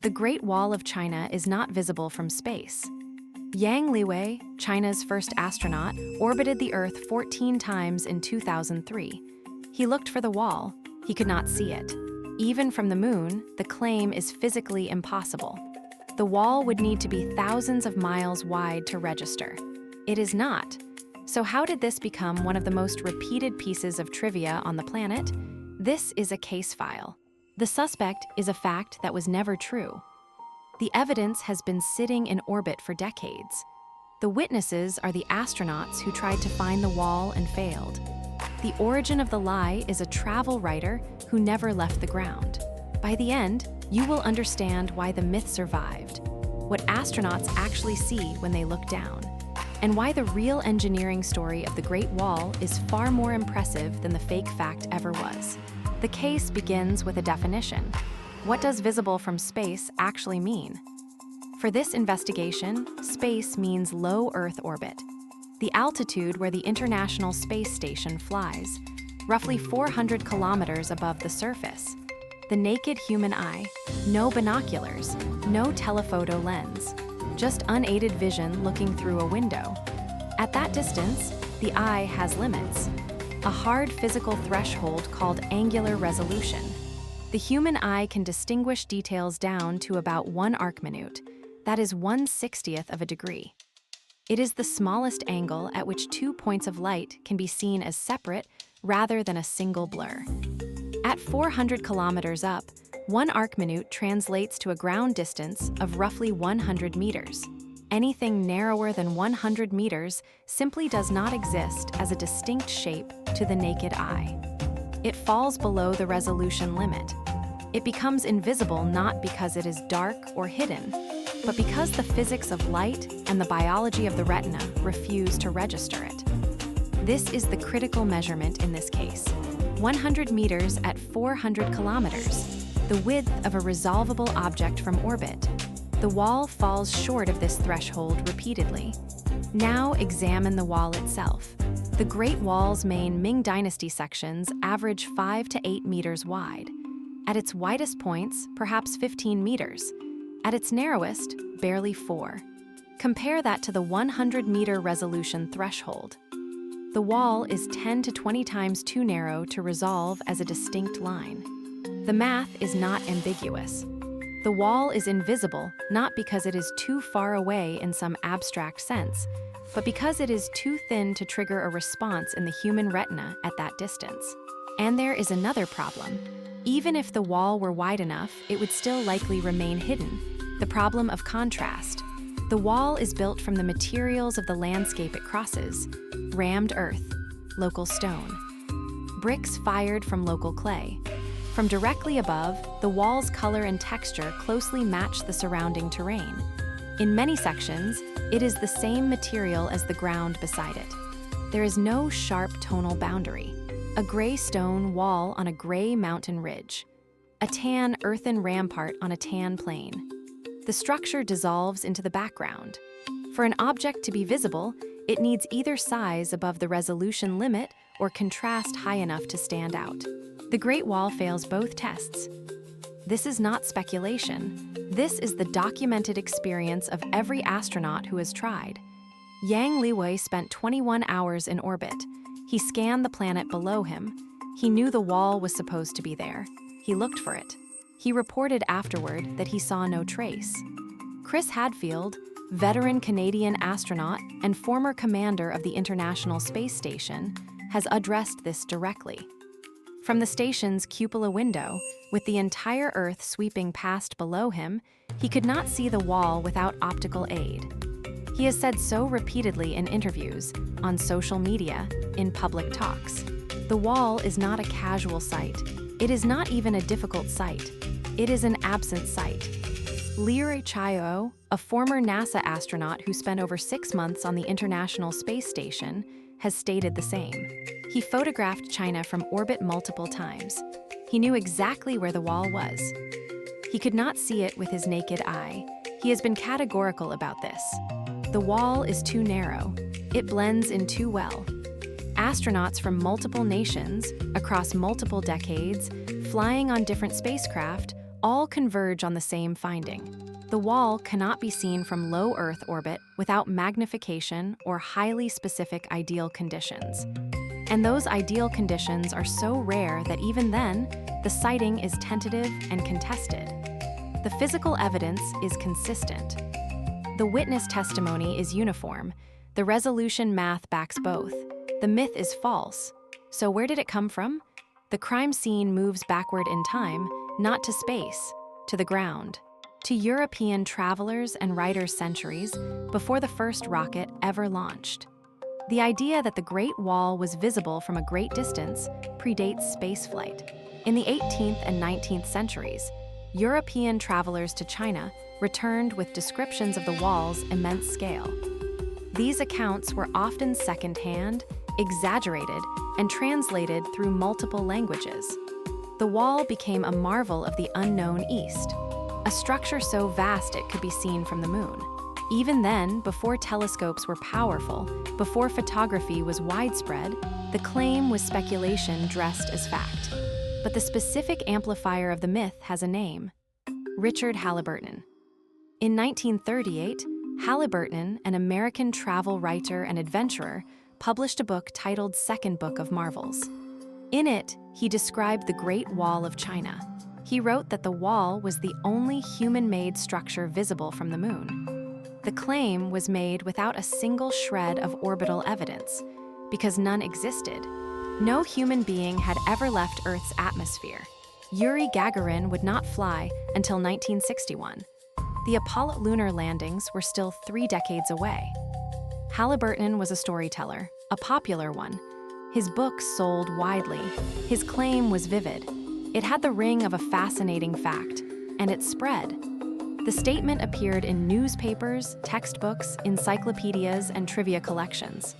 The Great Wall of China is not visible from space. Yang Liwei, China's first astronaut, orbited the Earth 14 times in 2003. He looked for the wall. He could not see it. Even from the moon, the claim is physically impossible. The wall would need to be thousands of miles wide to register. It is not. So how did this become one of the most repeated pieces of trivia on the planet? This is a case file. The suspect is a fact that was never true. The evidence has been sitting in orbit for decades. The witnesses are the astronauts who tried to find the wall and failed. The origin of the lie is a travel writer who never left the ground. By the end, you will understand why the myth survived, what astronauts actually see when they look down, and why the real engineering story of the Great Wall is far more impressive than the fake fact ever was. The case begins with a definition. What does visible from space actually mean? For this investigation, space means low Earth orbit, the altitude where the International Space Station flies, roughly 400 kilometers above the surface. The naked human eye, no binoculars, no telephoto lens, just unaided vision looking through a window. At that distance, the eye has limits, a hard physical threshold called angular resolution. The human eye can distinguish details down to about 1 arcminute, that is 1/60th of a degree. It is the smallest angle at which 2 points of light can be seen as separate rather than a single blur. At 400 kilometers up, 1 arcminute translates to a ground distance of roughly 100 meters. Anything narrower than 100 meters simply does not exist as a distinct shape to the naked eye. It falls below the resolution limit. It becomes invisible not because it is dark or hidden, but because the physics of light and the biology of the retina refuse to register it. This is the critical measurement in this case. 100 meters at 400 kilometers, the width of a resolvable object from orbit. The wall falls short of this threshold repeatedly. Now examine the wall itself. The Great Wall's main Ming Dynasty sections average 5 to 8 meters wide. At its widest points, perhaps 15 meters. At its narrowest, barely 4. Compare that to the 100-meter resolution threshold. The wall is 10 to 20 times too narrow to resolve as a distinct line. The math is not ambiguous. The wall is invisible not because it is too far away in some abstract sense, but because it is too thin to trigger a response in the human retina at that distance. And there is another problem. Even if the wall were wide enough, it would still likely remain hidden. The problem of contrast. The wall is built from the materials of the landscape it crosses: rammed earth, local stone, bricks fired from local clay. From directly above, the wall's color and texture closely match the surrounding terrain. In many sections, it is the same material as the ground beside it. There is no sharp tonal boundary. A gray stone wall on a gray mountain ridge. A tan earthen rampart on a tan plain. The structure dissolves into the background. For an object to be visible, it needs either size above the resolution limit or contrast high enough to stand out. The Great Wall fails both tests. This is not speculation. This is the documented experience of every astronaut who has tried. Yang Liwei spent 21 hours in orbit. He scanned the planet below him. He knew the wall was supposed to be there. He looked for it. He reported afterward that he saw no trace. Chris Hadfield, veteran Canadian astronaut and former commander of the International Space Station, has addressed this directly. From the station's cupola window, with the entire Earth sweeping past below him, he could not see the wall without optical aid. He has said so repeatedly in interviews, on social media, in public talks. The wall is not a casual sight. It is not even a difficult sight. It is an absent sight. Liu Chiao, a former NASA astronaut who spent over 6 months on the International Space Station, has stated the same. He photographed China from orbit multiple times. He knew exactly where the wall was. He could not see it with his naked eye. He has been categorical about this. The wall is too narrow. It blends in too well. Astronauts from multiple nations, across multiple decades, flying on different spacecraft, all converge on the same finding. The wall cannot be seen from low Earth orbit without magnification or highly specific ideal conditions. And those ideal conditions are so rare that even then, the sighting is tentative and contested. The physical evidence is consistent. The witness testimony is uniform. The resolution math backs both. The myth is false. So where did it come from? The crime scene moves backward in time, not to space, to the ground. To European travelers and writers centuries before the first rocket ever launched. The idea that the Great Wall was visible from a great distance predates spaceflight. In the 18th and 19th centuries, European travelers to China returned with descriptions of the wall's immense scale. These accounts were often second-hand, exaggerated, and translated through multiple languages. The wall became a marvel of the unknown East, a structure so vast it could be seen from the moon. Even then, before telescopes were powerful, before photography was widespread, the claim was speculation dressed as fact. But the specific amplifier of the myth has a name: Richard Halliburton. In 1938, Halliburton, an American travel writer and adventurer, published a book titled Second Book of Marvels. In it, he described the Great Wall of China. He wrote that the wall was the only human-made structure visible from the moon. The claim was made without a single shred of orbital evidence, because none existed. No human being had ever left Earth's atmosphere. Yuri Gagarin would not fly until 1961. The Apollo lunar landings were still 3 decades away. Halliburton was a storyteller, a popular one. His books sold widely. His claim was vivid. It had the ring of a fascinating fact, and it spread. The statement appeared in newspapers, textbooks, encyclopedias, and trivia collections.